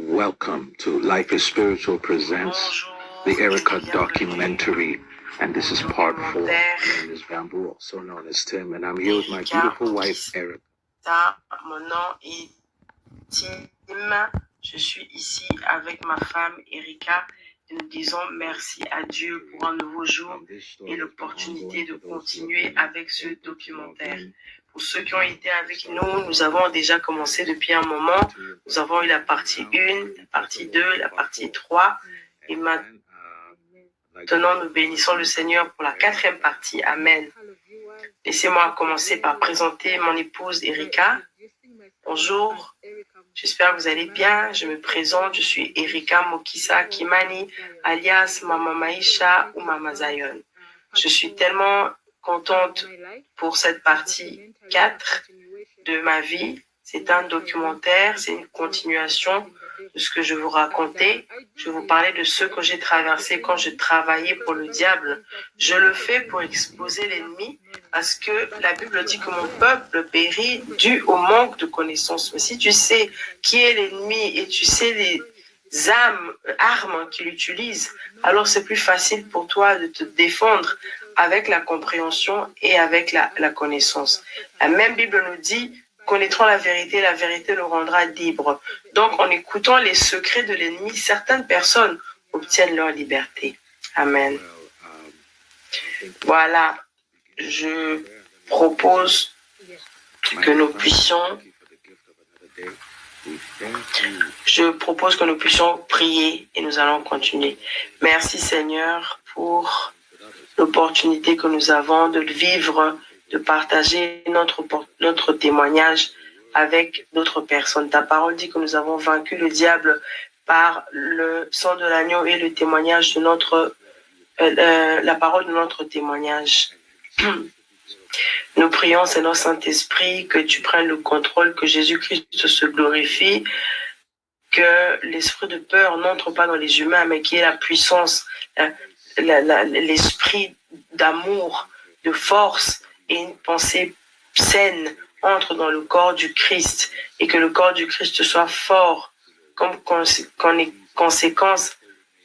Welcome to Life is Spiritual presents the Erica documentary, and this is part 4. My name is Bamboo, also known as Tim, and I'm here with my beautiful wife, Erica. Mon nom est Tim. Je suis ici avec ma femme, Erica, et nous disons merci à Dieu pour un nouveau jour et l'opportunité de continuer avec ce documentaire. Pour ceux qui ont été avec nous, nous avons déjà commencé depuis un moment. Nous avons eu la partie 1, la partie 2, la partie 3. Et maintenant, nous bénissons le Seigneur pour la 4e partie. Amen. Laissez-moi commencer par présenter mon épouse Erica. Bonjour, j'espère que vous allez bien. Je me présente, je suis Erica Mokisa Kimani, alias Mama Maïcha ou Mama Zion. Je suis tellement contente pour cette partie 4 de ma vie. C'est un documentaire, c'est une continuation de ce que je vous racontais. Je vous parlais de ce que j'ai traversé quand je travaillais pour le diable. Je le fais pour exposer l'ennemi parce que la Bible dit que mon peuple périt dû au manque de connaissances. Mais si tu sais qui est l'ennemi et tu sais les armes qu'il utilise, alors c'est plus facile pour toi de te défendre avec la compréhension et avec la connaissance. La même Bible nous dit, connaîtrons la vérité nous rendra libre. Donc, en écoutant les secrets de l'ennemi, certaines personnes obtiennent leur liberté. Amen. Voilà, je propose que nous puissions prier et nous allons continuer. Merci Seigneur pour l'opportunité que nous avons de vivre, de partager notre témoignage avec d'autres personnes. Ta parole dit que nous avons vaincu le diable par le sang de l'agneau et le témoignage de la parole de notre témoignage. Nous prions, Seigneur Saint-Esprit, que tu prennes le contrôle, que Jésus-Christ se glorifie, que l'esprit de peur n'entre pas dans les humains, mais qu'il y ait la puissance, l'esprit d'amour, de force et une pensée saine entre dans le corps du Christ et que le corps du Christ soit fort comme conséquence,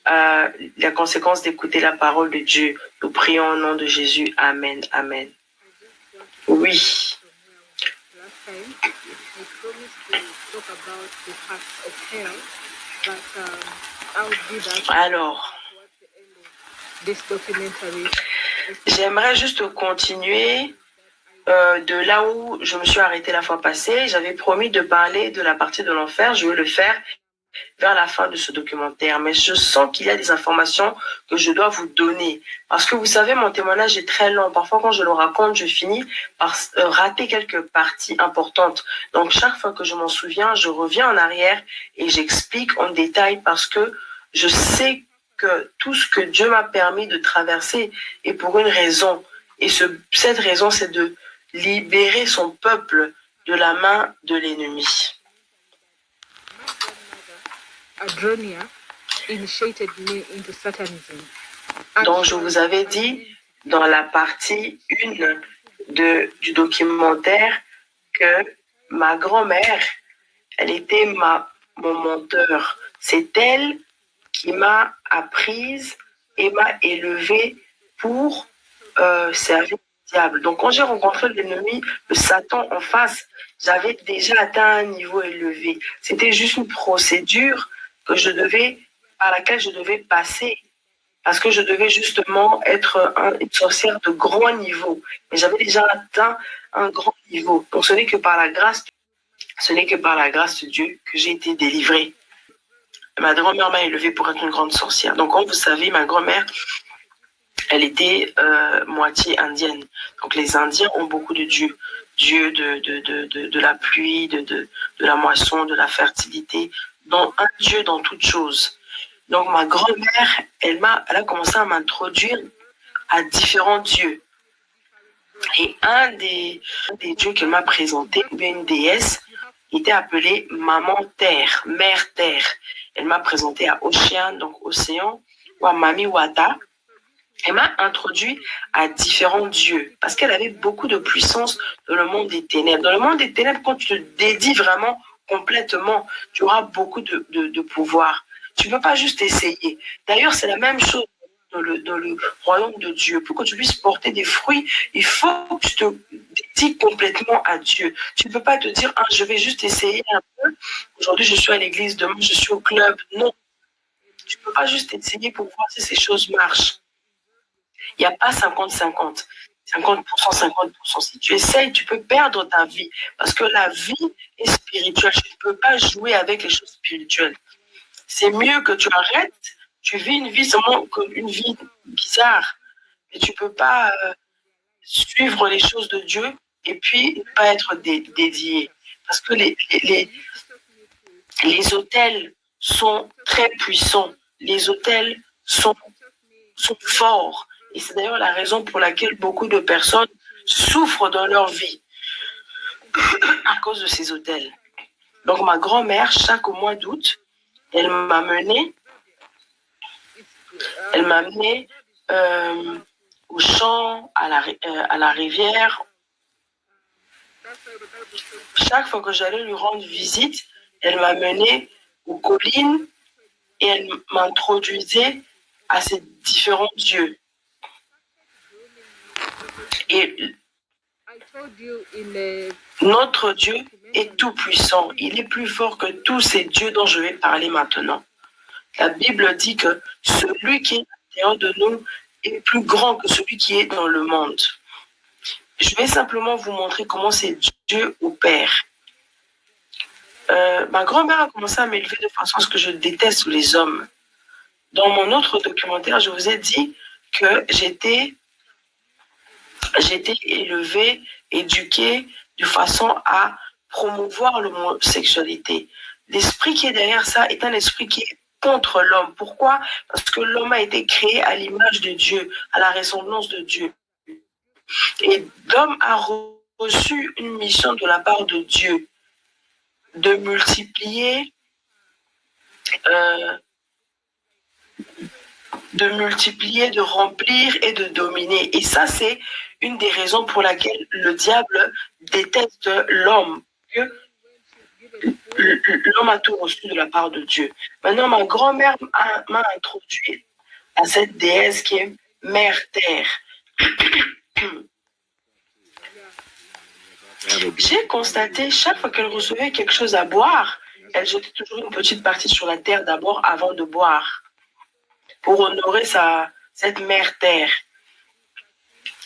la conséquence d'écouter la parole de Dieu. Nous prions au nom de Jésus. Amen. Amen. Oui. Alors, j'aimerais juste continuer de là où je me suis arrêtée la fois passée. J'avais promis de parler de la partie de l'enfer. Je vais le faire vers la fin de ce documentaire. Mais je sens qu'il y a des informations que je dois vous donner. Parce que vous savez, mon témoignage est très long. Parfois, quand je le raconte, je finis par rater quelques parties importantes. Donc, chaque fois que je m'en souviens, je reviens en arrière et j'explique en détail parce que je sais que tout ce que Dieu m'a permis de traverser est pour une raison. Et cette raison, c'est de libérer son peuple de la main de l'ennemi. Donc, je vous avais dit dans la partie 1 du documentaire que ma grand-mère, elle était mon menteur. C'est elle qui m'a apprise et m'a élevée pour servir le diable. Donc, quand j'ai rencontré l'ennemi, le Satan en face, j'avais déjà atteint un niveau élevé. C'était juste une procédure par laquelle je devais passer. Parce que je devais justement être une sorcière de grand niveau. Mais j'avais déjà atteint un grand niveau. Donc, ce n'est que par la grâce de Dieu que j'ai été délivrée. Ma grand-mère m'a élevée pour être une grande sorcière. Donc, comme vous savez, ma grand-mère, elle était moitié indienne. Donc, les Indiens ont beaucoup de dieux. Dieu de la pluie, de la moisson, de la fertilité. Donc, un Dieu dans toutes choses. Donc, ma grand-mère, elle a commencé à m'introduire à différents dieux. Et un des dieux qu'elle m'a présenté, une déesse, était appelée Maman Terre, Mère Terre. Elle m'a présenté à Ocean, donc Océan, ou à Mami Wata. Elle m'a introduit à différents dieux parce qu'elle avait beaucoup de puissance dans le monde des ténèbres. Dans le monde des ténèbres, quand tu te dédies vraiment complètement, tu auras beaucoup de pouvoir. Tu ne peux pas juste essayer. D'ailleurs, c'est la même chose dans le royaume de Dieu. Pour que tu puisses porter des fruits, il faut que tu te dédies complètement à Dieu. Tu ne peux pas te dire, ah, je vais juste essayer un peu. Aujourd'hui, je suis à l'église, demain, je suis au club. Non. Tu ne peux pas juste essayer pour voir si ces choses marchent. Il n'y a pas 50-50. 50%, 50%. Si tu essayes, tu peux perdre ta vie. Parce que la vie est spirituelle. Tu ne peux pas jouer avec les choses spirituelles. C'est mieux que tu arrêtes. Tu vis une vie seulement une vie bizarre. Mais tu ne peux pas suivre les choses de Dieu et puis ne pas être dédié. Parce que les hôtels sont très puissants. Les hôtels sont forts. Et c'est d'ailleurs la raison pour laquelle beaucoup de personnes souffrent dans leur vie à cause de ces hôtels. Donc ma grand-mère, chaque mois d'août, elle m'a mené au champ, à la rivière. Chaque fois que j'allais lui rendre visite, elle m'a mené aux collines et elle m'introduisait à ces différents dieux. Et notre Dieu est tout puissant. Il est plus fort que tous ces dieux dont je vais parler maintenant. La Bible dit que celui qui est à l'intérieur de nous est plus grand que celui qui est dans le monde. Je vais simplement vous montrer comment ces dieux opèrent. Ma grand-mère a commencé à m'élever de façon à ce que je déteste les hommes. Dans mon autre documentaire, je vous ai dit que j'étais élevée, éduquée de façon à promouvoir l'homosexualité. L'esprit qui est derrière ça est un esprit qui est contre l'homme. Pourquoi? Parce que l'homme a été créé à l'image de Dieu, à la ressemblance de Dieu. Et l'homme a reçu une mission de la part de Dieu de multiplier, de remplir et de dominer. Et ça, c'est une des raisons pour laquelle le diable déteste l'homme. L'homme a tout reçu de la part de Dieu. Maintenant, ma grand-mère m'a introduit à cette déesse qui est Mère Terre. J'ai constaté, chaque fois qu'elle recevait quelque chose à boire, elle jetait toujours une petite partie sur la terre d'abord avant de boire, pour honorer cette Mère Terre.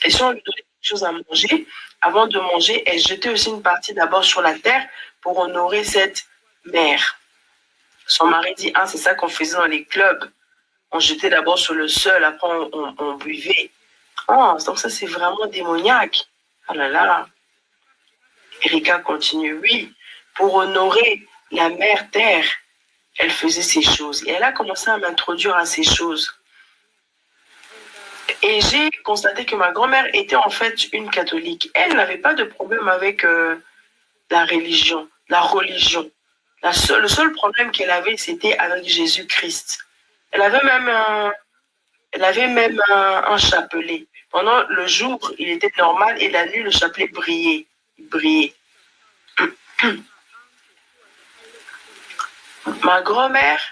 Et si on lui donnait quelque chose à manger, avant de manger, elle jetait aussi une partie d'abord sur la terre pour honorer cette mère. Son mari dit, ah, c'est ça qu'on faisait dans les clubs. On jetait d'abord sur le sol, après on buvait. Oh, donc ça c'est vraiment démoniaque. Oh là là. Erika continue, oui, pour honorer la mère terre, elle faisait ces choses. Et elle a commencé à m'introduire à ces choses. Et j'ai constaté que ma grand-mère était en fait une catholique. Elle n'avait pas de problème avec la religion. Le seul problème qu'elle avait, c'était avec Jésus-Christ. Elle avait même un chapelet. Pendant le jour, il était normal et la nuit, le chapelet brillait. Il brillait. Ma grand-mère,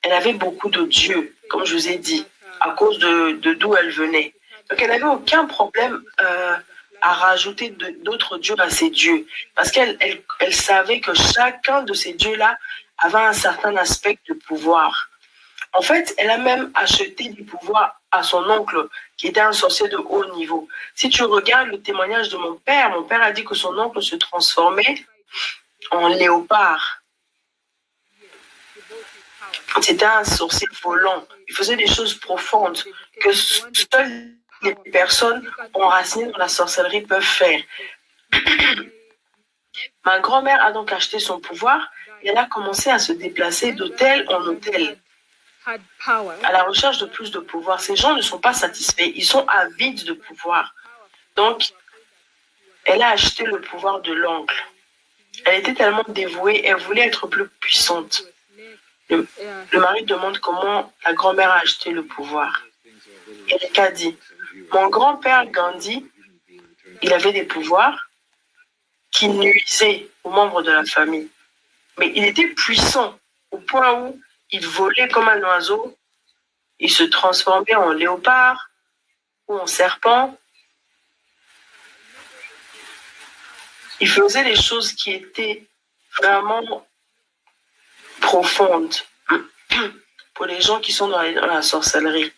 elle avait beaucoup de dieux, comme je vous ai dit, à cause de d'où elle venait. Donc, elle n'avait aucun problème à rajouter d'autres dieux à ses dieux. Parce qu'elle savait que chacun de ces dieux-là avait un certain aspect de pouvoir. En fait, elle a même acheté du pouvoir à son oncle, qui était un sorcier de haut niveau. Si tu regardes le témoignage de mon père a dit que son oncle se transformait en léopard. C'était un sorcier volant. Il faisait des choses profondes que seules les personnes enracinées dans la sorcellerie peuvent faire. Ma grand-mère a donc acheté son pouvoir et elle a commencé à se déplacer d'hôtel en hôtel à la recherche de plus de pouvoir. Ces gens ne sont pas satisfaits, ils sont avides de pouvoir. Donc, elle a acheté le pouvoir de l'oncle. Elle était tellement dévouée, elle voulait être plus puissante. Le mari demande comment la grand-mère a acheté le pouvoir. Erika dit, mon grand-père Gandhi, il avait des pouvoirs qui nuisaient aux membres de la famille. Mais il était puissant au point où il volait comme un oiseau, il se transformait en léopard ou en serpent. Il faisait des choses qui étaient vraiment profondes pour les gens qui sont dans la sorcellerie.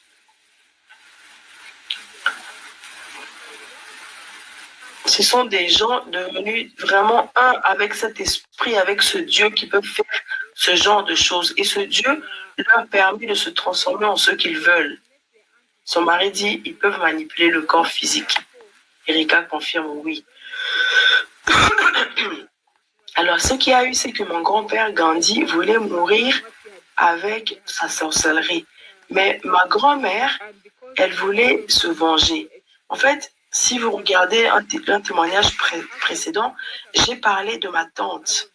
Ce sont des gens devenus vraiment un avec cet esprit, avec ce Dieu qui peut faire ce genre de choses. Et ce Dieu leur permet de se transformer en ce qu'ils veulent. Son mari dit, ils peuvent manipuler le corps physique. Erika confirme oui. Alors, ce qu'il y a eu, c'est que mon grand-père Gandhi voulait mourir avec sa sorcellerie. Mais ma grand-mère, elle voulait se venger. En fait, si vous regardez un témoignage précédent, j'ai parlé de ma tante.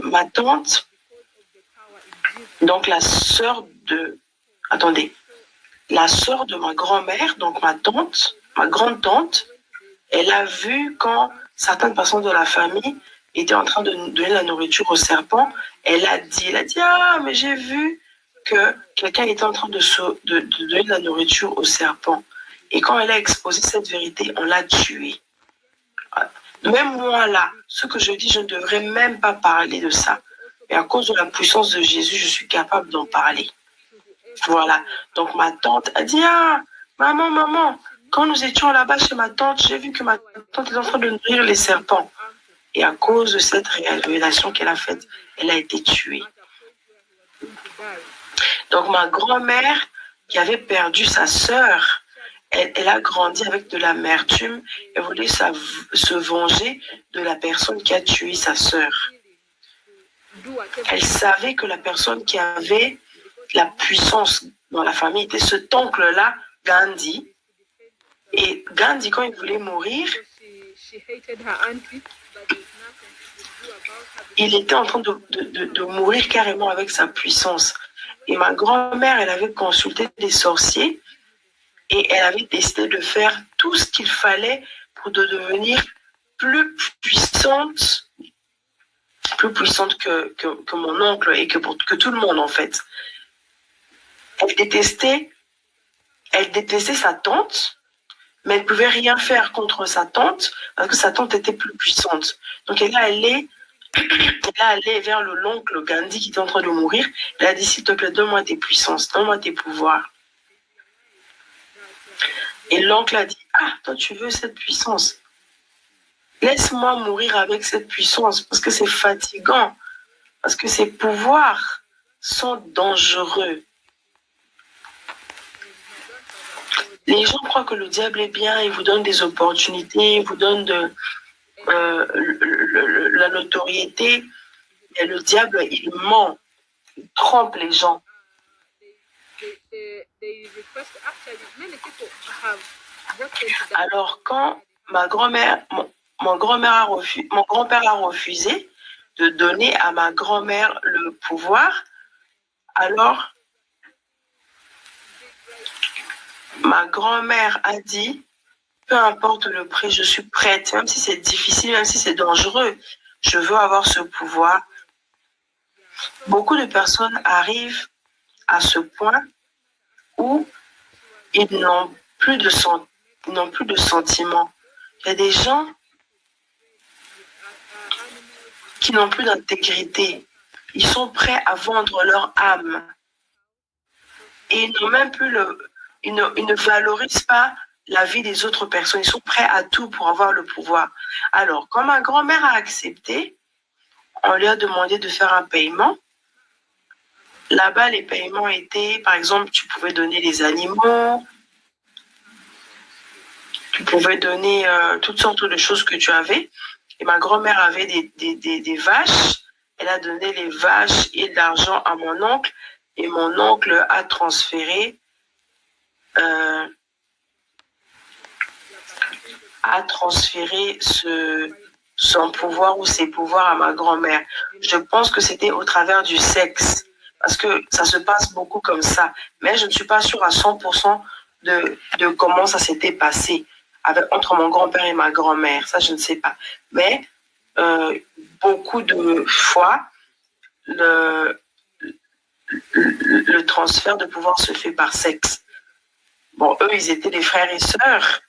Ma tante, donc la sœur de... Attendez. La sœur de ma grand-mère, donc ma tante, ma grande-tante, elle a vu quand certaines personnes de la famille étaient en train de donner la nourriture au serpent. Elle a dit, ah, mais j'ai vu que quelqu'un était en train de donner la nourriture au serpent. Et quand elle a exposé cette vérité, on l'a tué. Même moi, là, ce que je dis, je ne devrais même pas parler de ça. Mais à cause de la puissance de Jésus, je suis capable d'en parler. Voilà. Donc, ma tante a dit, ah, maman, quand nous étions là-bas chez ma tante, j'ai vu que ma tante est en train de nourrir les serpents. Et à cause de cette révélation qu'elle a faite, elle a été tuée. Donc, ma grand-mère, qui avait perdu sa sœur, elle a grandi avec de l'amertume. Elle voulait se venger de la personne qui a tué sa sœur. Elle savait que la personne qui avait la puissance dans la famille était cet oncle-là, Gandhi. Et Gandhi, quand il voulait mourir, il était en train de mourir carrément avec sa puissance. Et ma grand-mère, elle avait consulté des sorciers et elle avait décidé de faire tout ce qu'il fallait pour devenir plus puissante que mon oncle et que tout le monde, en fait. Elle détestait sa tante, mais elle ne pouvait rien faire contre sa tante parce que sa tante était plus puissante. Donc elle est allée vers l'oncle Gandhi qui était en train de mourir. Elle a dit, s'il te plaît, donne-moi tes puissances, donne-moi tes pouvoirs. Et l'oncle a dit, ah, toi tu veux cette puissance. Laisse-moi mourir avec cette puissance parce que c'est fatigant, parce que ces pouvoirs sont dangereux. Les gens croient que le diable est bien, il vous donne des opportunités, il vous donne la notoriété, mais le diable, il ment, il trompe les gens. Alors, quand mon grand-père a refusé de donner à ma grand-mère le pouvoir, alors ma grand-mère a dit, peu importe le prix, je suis prête, même si c'est difficile, même si c'est dangereux, je veux avoir ce pouvoir. Beaucoup de personnes arrivent à ce point où ils n'ont plus de sentiments. Il y a des gens qui n'ont plus d'intégrité. Ils sont prêts à vendre leur âme. Et ils n'ont même plus ils ne valorisent pas la vie des autres personnes. Ils sont prêts à tout pour avoir le pouvoir. Alors, quand ma grand-mère a accepté, on lui a demandé de faire un paiement. Là-bas, les paiements étaient, par exemple, tu pouvais donner les animaux, tu pouvais donner toutes sortes de choses que tu avais. Et ma grand-mère avait des vaches. Elle a donné les vaches et de l'argent à mon oncle. Et mon oncle a transféré son pouvoir ou ses pouvoirs à ma grand-mère. Je pense que c'était au travers du sexe. Parce que ça se passe beaucoup comme ça. Mais je ne suis pas sûre à 100% de comment ça s'était passé entre mon grand-père et ma grand-mère. Ça, je ne sais pas. Mais beaucoup de fois, le transfert de pouvoir se fait par sexe. Bon, eux, ils étaient des frères et sœurs.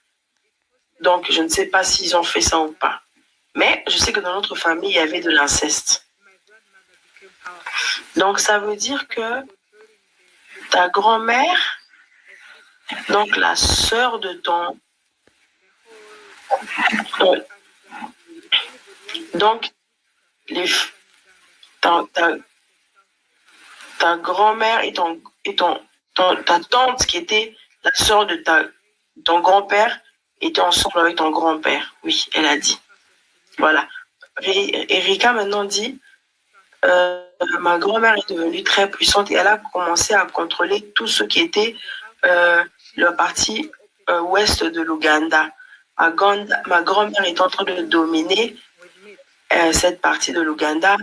Donc, je ne sais pas s'ils ont fait ça ou pas. Mais je sais que dans notre famille, il y avait de l'inceste. Donc, ça veut dire que ta grand-mère, donc la sœur de ton... Donc, ta grand-mère et ta tante qui était la sœur de ton grand-père étaient ensemble avec ton grand-père. Oui, elle a dit. Voilà. Erika maintenant dit, ma grand-mère est devenue très puissante et elle a commencé à contrôler tout ce qui était la partie ouest de l'Ouganda. Ma grand-mère est en train de dominer cette partie de l'Ouganda.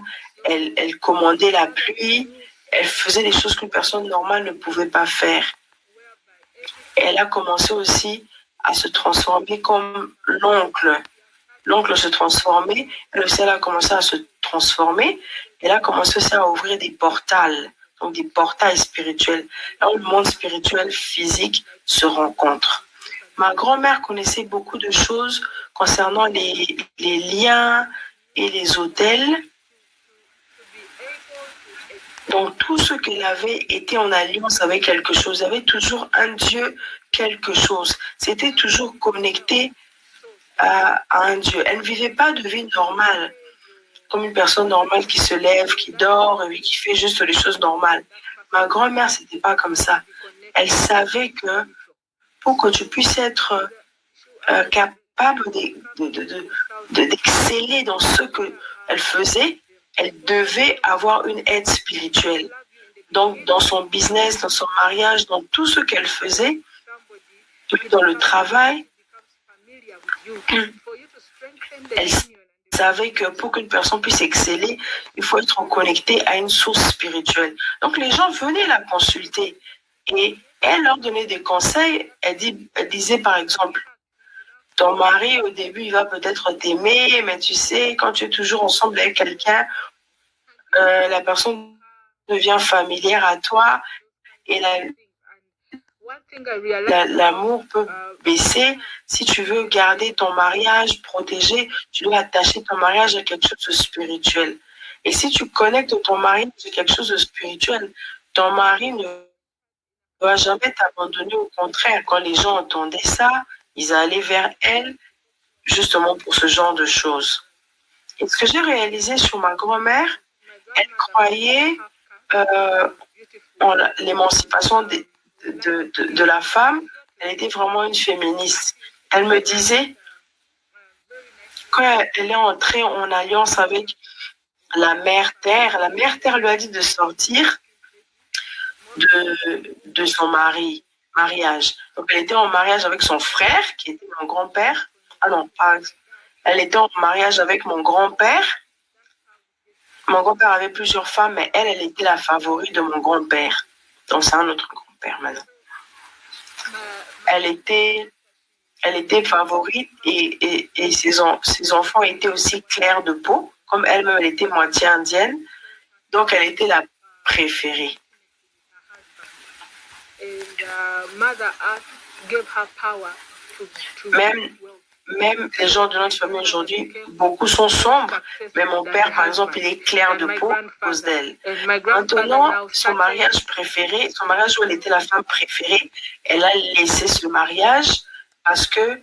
Elle commandait la pluie, elle faisait des choses qu'une personne normale ne pouvait pas faire. Elle a commencé aussi à se transformer comme l'oncle. L'oncle se transformait, elle aussi elle a commencé à se transformer. Elle a commencé aussi à ouvrir des portals, donc des portails spirituels, là où le monde spirituel physique se rencontre. Ma grand-mère connaissait beaucoup de choses concernant les liens et les hôtels. Donc, tout ce qu'elle avait été en alliance avec quelque chose. Il y avait toujours un Dieu, quelque chose. C'était toujours connecté à un Dieu. Elle ne vivait pas de vie normale, comme une personne normale qui se lève, qui dort, et qui fait juste les choses normales. Ma grand-mère, c'était pas comme ça. Elle savait que pour que tu puisses être capable d'exceller dans ce qu'elle faisait, elle devait avoir une aide spirituelle. Donc, dans son business, dans son mariage, dans tout ce qu'elle faisait, dans le travail, elle savait que pour qu'une personne puisse exceller, il faut être connecté à une source spirituelle. Donc, les gens venaient la consulter et elle leur donnait des conseils. Elle disait, par exemple, ton mari, au début, il va peut-être t'aimer, mais tu sais, quand tu es toujours ensemble avec quelqu'un, la personne devient familière à toi et l'amour peut baisser. Si tu veux garder ton mariage protégé, tu dois attacher ton mariage à quelque chose de spirituel. Et si tu connectes ton mari à quelque chose de spirituel, ton mari ne va jamais t'abandonner. Au contraire, quand les gens entendaient ça, ils allaient vers elle justement pour ce genre de choses. Et ce que j'ai réalisé sur ma grand-mère, elle croyait en l'émancipation de la femme. Elle était vraiment une féministe. Elle me disait, quand elle est entrée en alliance avec la mère Terre lui a dit de sortir de son mariage. Donc, elle était en mariage avec son frère, qui était mon grand-père. Ah non, pas. Elle était en mariage avec mon grand-père. Mon grand-père avait plusieurs femmes, mais elle était la favorite de mon grand-père. Donc, c'est un autre grand-père maintenant. Elle était favorite et ses enfants étaient aussi clairs de peau. Comme elle-même, elle était moitié indienne. Donc, elle était la préférée. Même les gens de notre famille aujourd'hui, beaucoup sont sombres, mais mon père, par exemple, il est clair de peau à cause d'elle. Maintenant, son mariage préféré, son mariage où elle était la femme préférée, elle a laissé ce mariage parce que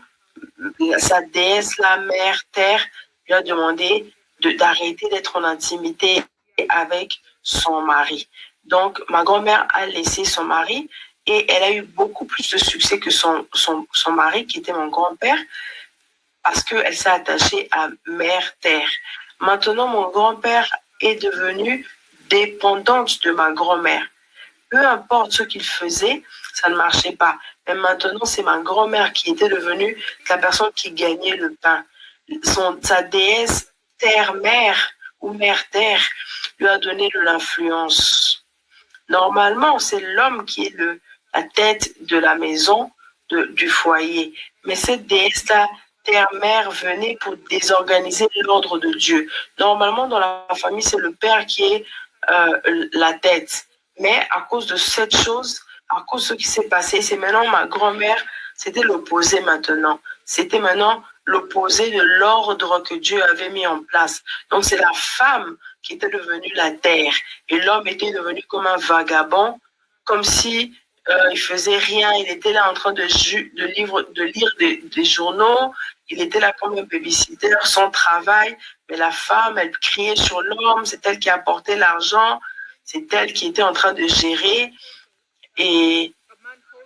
sa déesse, la mère Terre, lui a demandé d'arrêter d'être en intimité avec son mari. Donc, ma grand-mère a laissé son mari et elle a eu beaucoup plus de succès que son mari, qui était mon grand-père, parce qu'elle s'est attachée à Mère Terre. Maintenant, mon grand-père est devenu dépendante de ma grand-mère. Peu importe ce qu'il faisait, ça ne marchait pas. Mais maintenant, c'est ma grand-mère qui était devenue la personne qui gagnait le pain. Sa déesse Terre-Mère ou Mère-Terre lui a donné de l'influence. Normalement, c'est l'homme qui est la tête de la maison, du foyer. Mais cette déesse-là, Terre-Mère, venait pour désorganiser l'ordre de Dieu. Normalement, dans la famille, c'est le père qui est la tête. Mais à cause de cette chose, à cause de ce qui s'est passé, c'est maintenant ma grand-mère, c'était l'opposé maintenant. C'était maintenant l'opposé de l'ordre que Dieu avait mis en place. Donc c'est la femme qui était devenue la terre et l'homme était devenu comme un vagabond, comme si il faisait rien. Il était là en train de lire des journaux. Il était là comme un babysitter, sans travail. Mais la femme, elle criait sur l'homme. C'est elle qui apportait l'argent. C'est elle qui était en train de gérer. Et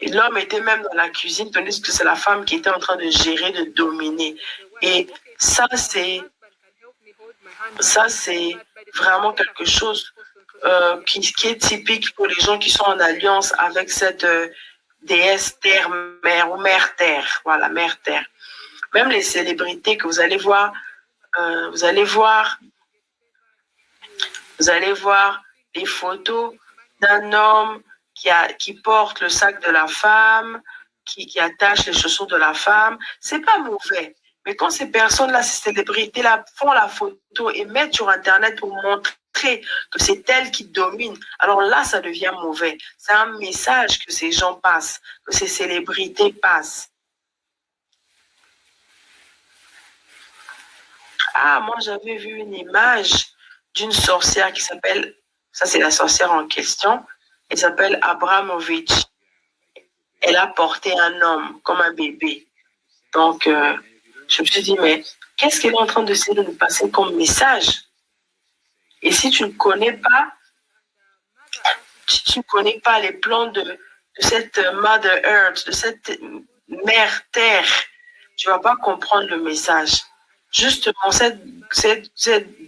l'homme était même dans la cuisine, tandis que c'est la femme qui était en train de gérer, de dominer. Et ça, c'est vraiment quelque chose qui est typique pour les gens qui sont en alliance avec cette déesse terre-mère ou mère-terre. Voilà, mère-terre. Même les célébrités que vous allez voir, vous allez voir des photos d'un homme qui porte le sac de la femme, qui attache les chaussures de la femme. C'est pas mauvais. Mais quand ces personnes-là, ces célébrités-là font la photo et mettent sur Internet pour montrer que c'est elle qui domine, alors là, ça devient mauvais. C'est un message que ces gens passent, que ces célébrités passent. Ah, moi, j'avais vu une image d'une sorcière qui s'appelle, ça c'est la sorcière en question, elle s'appelle Abramovich. Elle a porté un homme comme un bébé. Donc, je me suis dit, mais qu'est-ce qu'elle est en train d'essayer de nous passer comme message? Et si tu ne connais pas, les plans de cette Mother Earth, de cette mère Terre, tu ne vas pas comprendre le message. Justement, cette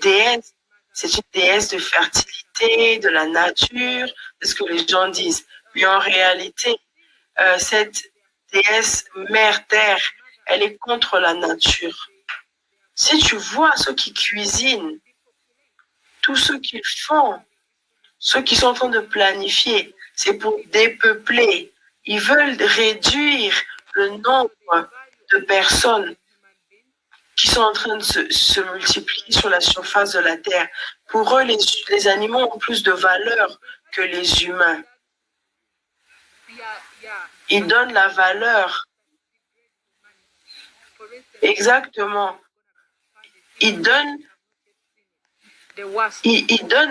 déesse, c'est une déesse de fertilité, de la nature, c'est ce que les gens disent. Mais en réalité, cette déesse mère Terre, elle est contre la nature. Si tu vois ceux qui cuisinent, tous ceux qui font, ceux qui sont en train de planifier, c'est pour dépeupler. Ils veulent réduire le nombre de personnes qui sont en train de se multiplier sur la surface de la Terre. Pour eux, les animaux ont plus de valeur que les humains. Ils donnent la valeur. Exactement. Ils donnent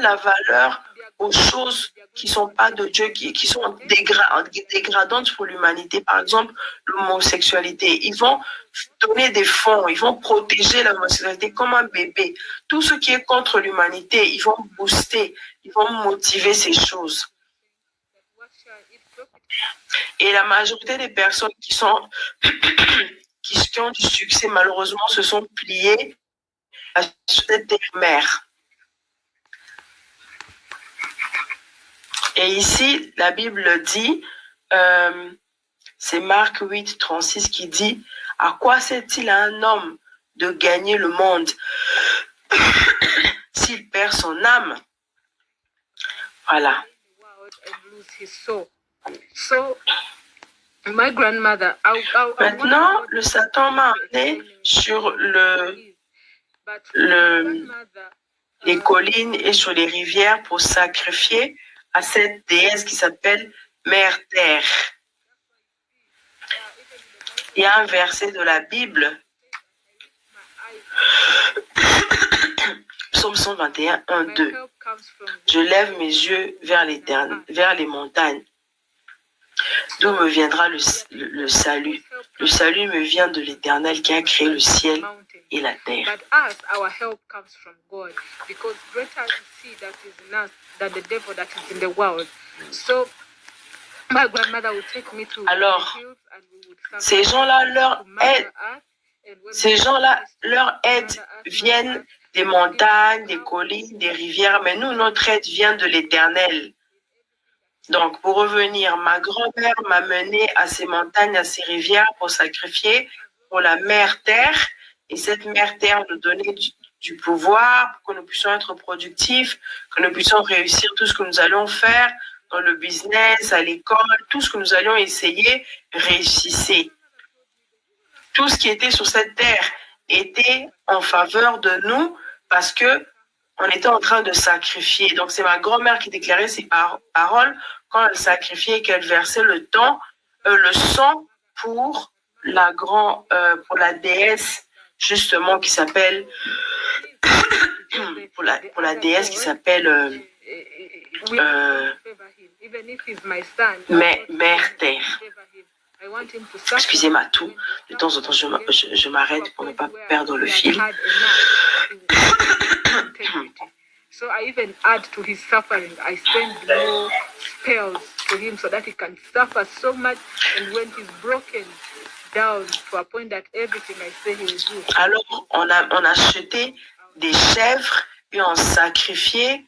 la valeur aux choses qui ne sont pas de Dieu, qui sont dégradantes pour l'humanité. Par exemple, l'homosexualité. Ils vont donner des fonds, ils vont protéger l'homosexualité comme un bébé. Tout ce qui est contre l'humanité, ils vont booster, ils vont motiver ces choses. Et la majorité des personnes qui ont du succès, malheureusement, se sont pliées à cette terre-mère. Et ici, la Bible dit, c'est Marc 8, 36 qui dit, « À quoi sert-il à un homme de gagner le monde s'il perd son âme ?» Voilà. Maintenant, le Satan m'a amené sur les collines et sur les rivières pour sacrifier à cette déesse qui s'appelle Mère Terre. Il y a un verset de la Bible, Psaume 121, 1, 2. Je lève mes yeux vers les montagnes. D'où me viendra le salut? Le salut me vient de l'Éternel qui a créé le ciel et la terre. Alors, ces gens-là, leur aide viennent des montagnes, des collines, des rivières, mais nous, notre aide vient de l'Éternel. Donc, pour revenir, ma grand-mère m'a mené à ces montagnes, à ces rivières pour sacrifier pour la mère terre. Et cette mère terre nous donnait du pouvoir pour que nous puissions être productifs, que nous puissions réussir tout ce que nous allons faire dans le business, à l'école, tout ce que nous allions essayer, réussissez. Tout ce qui était sur cette terre était en faveur de nous parce que on était en train de sacrifier. Donc, c'est ma grand-mère qui déclarait ces paroles quand elle sacrifiait et qu'elle versait le sang pour pour la déesse, justement, qui s'appelle, pour la déesse qui s'appelle Mère Terre. Excusez-moi, tout. De temps en temps, je m'arrête pour ne pas perdre le fil. So I even add to his suffering. I send more spells to him so that he can suffer so much. And when he's broken down to a point that everything I say he will do. Alors, on a acheté des chèvres et on sacrifiait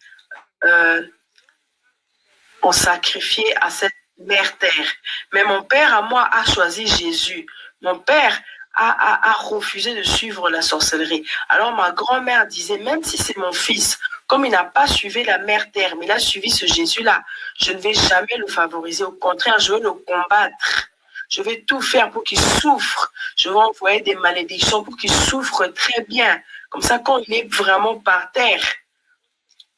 à cette mère terre. Mais mon père, à moi, a choisi Jésus. Mon père a refusé de suivre la sorcellerie. Alors, ma grand-mère disait, même si c'est mon fils, comme il n'a pas suivi la mère terre, mais il a suivi ce Jésus-là, je ne vais jamais le favoriser. Au contraire, je vais le combattre. Je vais tout faire pour qu'il souffre. Je vais envoyer des malédictions pour qu'il souffre très bien. Comme ça, quand il est vraiment par terre,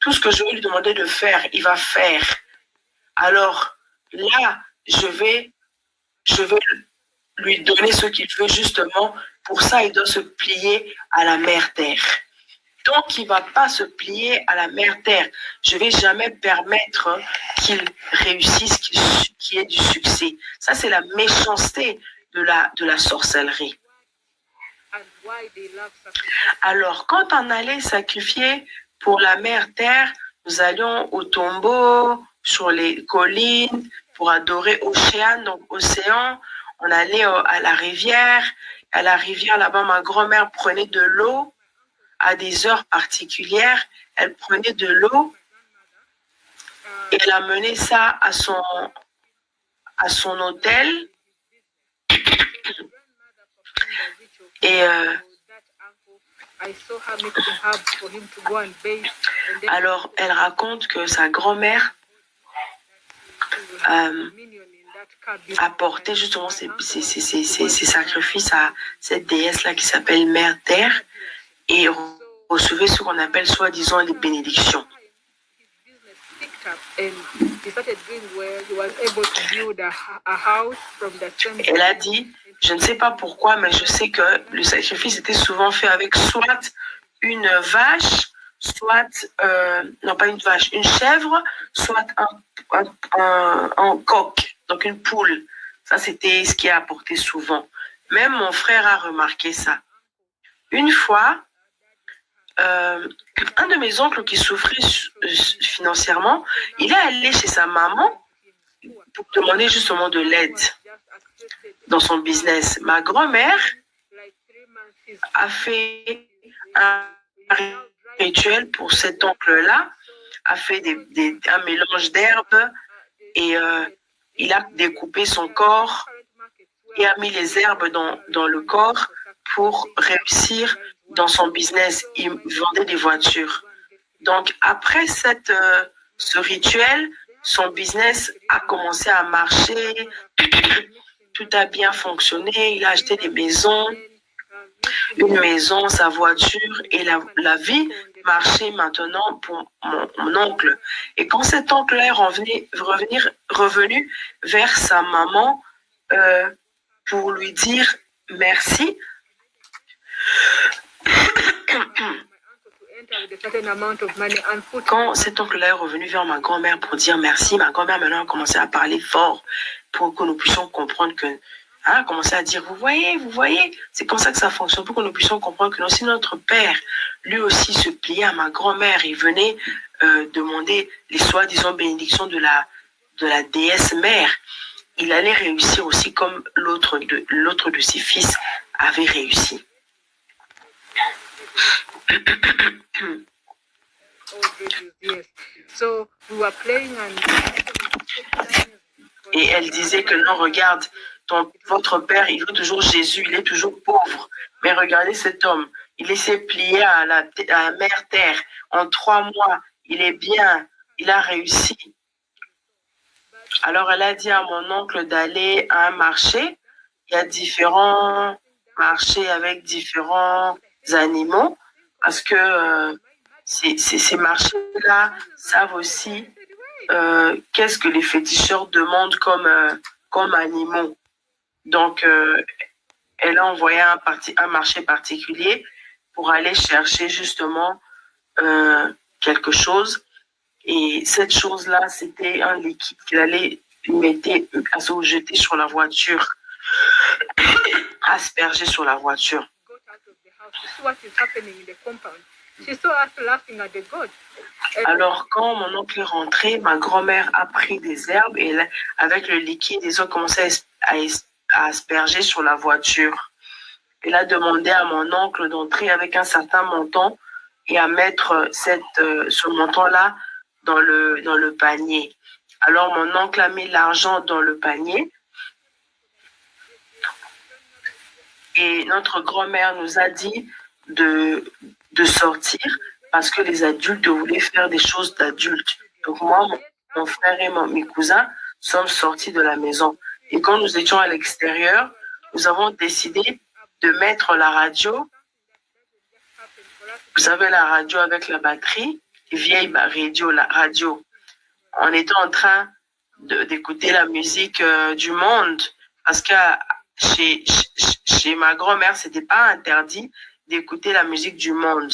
tout ce que je vais lui demander de faire, il va faire. Alors, là, je vais lui donner ce qu'il veut justement. Pour ça, il doit se plier à la mère terre. Donc, il ne va pas se plier à la mère terre. Je ne vais jamais permettre qu'il réussisse, qu'il ait du succès. Ça, c'est la méchanceté de la sorcellerie. Alors, quand on allait sacrifier pour la mère terre, nous allions au tombeau, sur les collines, pour adorer Océan, donc océan. On allait à la rivière. À la rivière, là-bas, ma grand-mère prenait de l'eau à des heures particulières. Elle prenait de l'eau et elle amenait ça à son hôtel. Et alors, elle raconte que sa grand-mère apportait justement ses sacrifices à cette déesse-là qui s'appelle Mère Terre et recevait ce qu'on appelle soi-disant les bénédictions. Elle a dit, je ne sais pas pourquoi, mais je sais que le sacrifice était souvent fait avec soit une vache, soit, non pas une vache, une chèvre, soit un coq, donc une poule. Ça, c'était ce qui a apporté souvent. Même mon frère a remarqué ça. Une fois, un de mes oncles qui souffrait financièrement, il est allé chez sa maman pour demander justement de l'aide dans son business. Ma grand-mère a fait un rituel pour cet oncle-là, a fait un mélange d'herbes et il a découpé son corps et a mis les herbes dans le corps pour réussir dans son business. Il vendait des voitures. Donc, après ce rituel, son business a commencé à marcher. Tout a bien fonctionné. Il a acheté des maisons, une maison, sa voiture, et la vie marchait maintenant pour mon oncle. Et quand cet oncle est revenu vers sa maman pour lui dire merci, quand cet oncle-là est revenu vers ma grand-mère pour dire merci, ma grand-mère maintenant a commencé à parler fort pour que nous puissions comprendre que, a commencé à dire, vous voyez, c'est comme ça que ça fonctionne, pour que nous puissions comprendre que aussi notre père, lui aussi se pliait à ma grand-mère, il venait demander les soi-disant bénédictions de la déesse mère. Il allait réussir aussi comme l'autre de ses fils avait réussi. Et elle disait que non, regarde, votre père, il veut toujours Jésus, il est toujours pauvre. Mais regardez cet homme, il s'est plié à la mère terre. En 3 mois, il est bien, il a réussi. Alors elle a dit à mon oncle d'aller à un marché. Il y a différents marchés avec différents animaux parce que ces marchés-là savent aussi qu'est-ce que les féticheurs demandent comme animaux. Donc, elle a envoyé un marché particulier pour aller chercher justement quelque chose. Et cette chose-là, c'était un liquide qu'il allait jeter sur la voiture, asperger sur la voiture. Alors, quand mon oncle est rentré, ma grand-mère a pris des herbes et avec le liquide, ils ont commencé à asperger sur la voiture. Elle a demandé à mon oncle d'entrer avec un certain montant et à mettre ce montant-là dans le panier. Alors, mon oncle a mis l'argent dans le panier et notre grand-mère nous a dit de sortir parce que les adultes voulaient faire des choses d'adultes. Donc moi, mon frère et mes cousins sommes sortis de la maison. Et quand nous étions à l'extérieur, nous avons décidé de mettre la radio. Vous savez, la radio avec la batterie, vieille radio. On était en train d'écouter la musique du monde parce que chez ma grand-mère, c'était pas interdit d'écouter la musique du monde.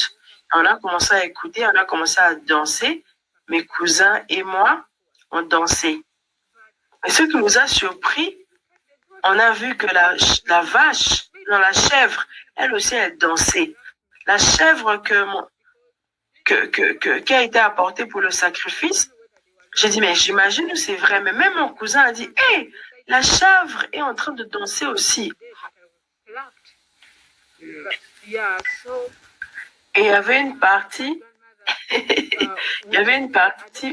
On a commencé à écouter, on a commencé à danser. Mes cousins et moi, on dansait. Et ce qui nous a surpris, on a vu que la chèvre, elle aussi, elle dansait. La chèvre qui a été apportée pour le sacrifice, j'ai dit, mais j'imagine que c'est vrai. Mais même mon cousin a dit, hé, la chèvre est en train de danser aussi. Et il y avait une partie,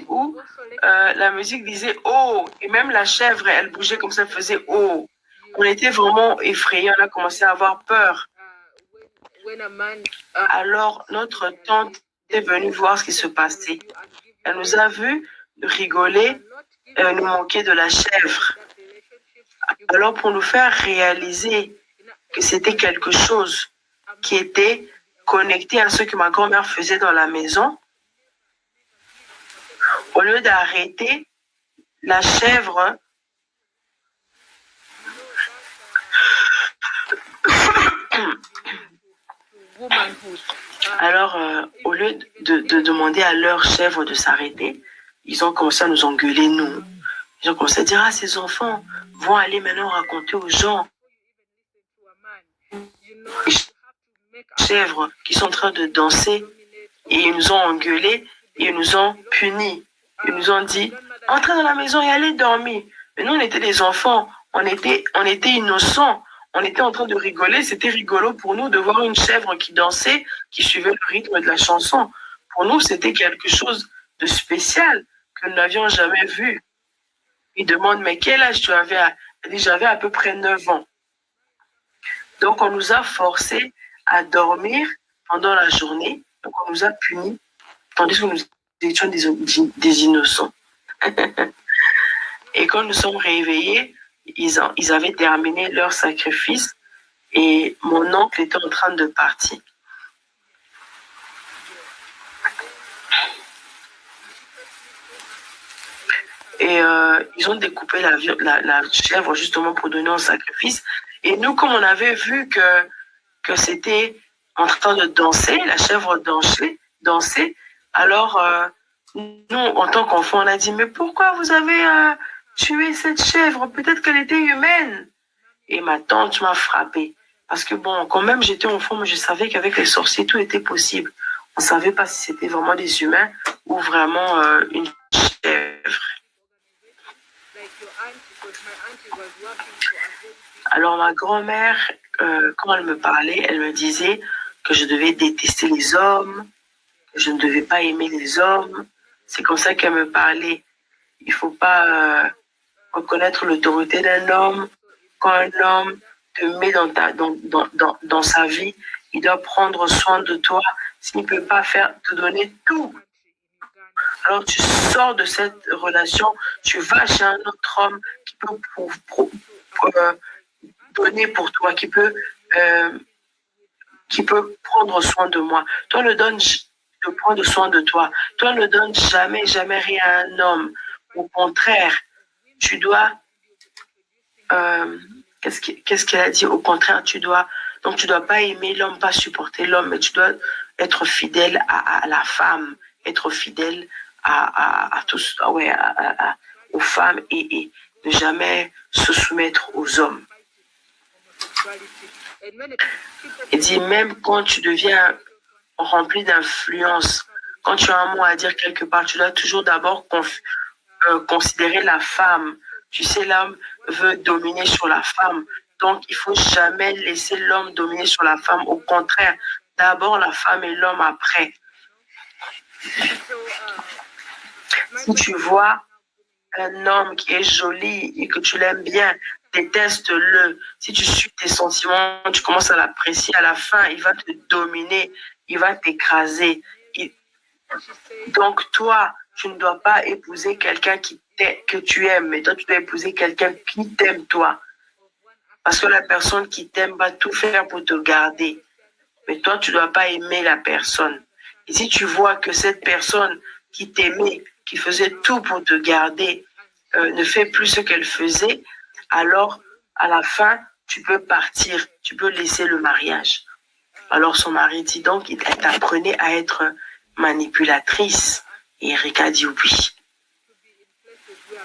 où la musique disait oh, et même la chèvre, elle bougeait comme ça, elle faisait oh. On était vraiment effrayés, on a commencé à avoir peur. Alors notre tante est venue voir ce qui se passait. Elle nous a vus rigoler, nous moquer de la chèvre. Alors pour nous faire réaliser que c'était quelque chose qui était connecté à ce que ma grand-mère faisait dans la maison, au lieu d'arrêter, la chèvre alors au lieu de demander à leur chèvre de s'arrêter, ils ont commencé à nous engueuler, nous. Ils ont commencé à dire, ah, ces enfants vont aller maintenant raconter aux gens. Les chèvres qui sont en train de danser, et ils nous ont engueulés, et ils nous ont punis. Ils nous ont dit, entrez dans la maison et allez dormir. Mais nous, on était des enfants, on était innocents, on était en train de rigoler. C'était rigolo pour nous de voir une chèvre qui dansait, qui suivait le rythme de la chanson. Pour nous, c'était quelque chose de spécial que nous n'avions jamais vu. Il demande, mais quel âge tu avais? Elle dit, j'avais à peu près 9 ans. Donc, on nous a forcés à dormir pendant la journée. Donc, on nous a punis, tandis que nous étions des innocents. Et quand nous sommes réveillés, ils avaient terminé leur sacrifice et mon oncle était en train de partir. Et ils ont découpé la chèvre justement pour donner un sacrifice. Et nous, comme on avait vu que c'était en train de danser, la chèvre dansait, alors nous, en tant qu'enfants, on a dit, mais pourquoi vous avez tué cette chèvre? Peut-être qu'elle était humaine. Et ma tante m'a frappée. Parce que bon, quand même j'étais enfant, mais je savais qu'avec les sorciers, tout était possible. On ne savait pas si c'était vraiment des humains ou vraiment une chèvre. Alors ma grand-mère, quand elle me parlait, elle me disait que je devais détester les hommes, que je ne devais pas aimer les hommes. C'est comme ça qu'elle me parlait. Il ne faut pas reconnaître l'autorité d'un homme. Quand un homme te met dans sa vie, il doit prendre soin de toi. S'il ne peut pas te donner tout, alors tu sors de cette relation, tu vas chez un autre homme qui peut donner pour toi, qui peut prendre soin de moi. Toi, ne donne de prendre soin de toi. Toi, ne donne jamais, jamais rien à un homme. Au contraire, tu dois... qu'est-ce qu'elle a dit? Au contraire, tu dois pas aimer l'homme, pas supporter l'homme, mais tu dois être fidèle à la femme, être fidèle à tous, aux femmes et ne jamais se soumettre aux hommes. Il dit, même quand tu deviens rempli d'influence, quand tu as un mot à dire quelque part, tu dois toujours d'abord considérer la femme. Tu sais, l'homme veut dominer sur la femme. Donc, il faut jamais laisser l'homme dominer sur la femme. Au contraire, d'abord la femme et l'homme après. Si tu vois un homme qui est joli et que tu l'aimes bien, déteste-le. Si tu suis tes sentiments, tu commences à l'apprécier, à la fin, il va te dominer, il va t'écraser. Donc, toi, tu ne dois pas épouser quelqu'un que tu aimes, mais toi, tu dois épouser quelqu'un qui t'aime, toi. Parce que la personne qui t'aime va tout faire pour te garder. Mais toi, tu ne dois pas aimer la personne. Et si tu vois que cette personne qui t'aimait, qui faisait tout pour te garder, ne fait plus ce qu'elle faisait, alors, à la fin, tu peux partir, tu peux laisser le mariage. Alors, son mari dit donc, elle t'apprenait à être manipulatrice. Et Erika dit oui.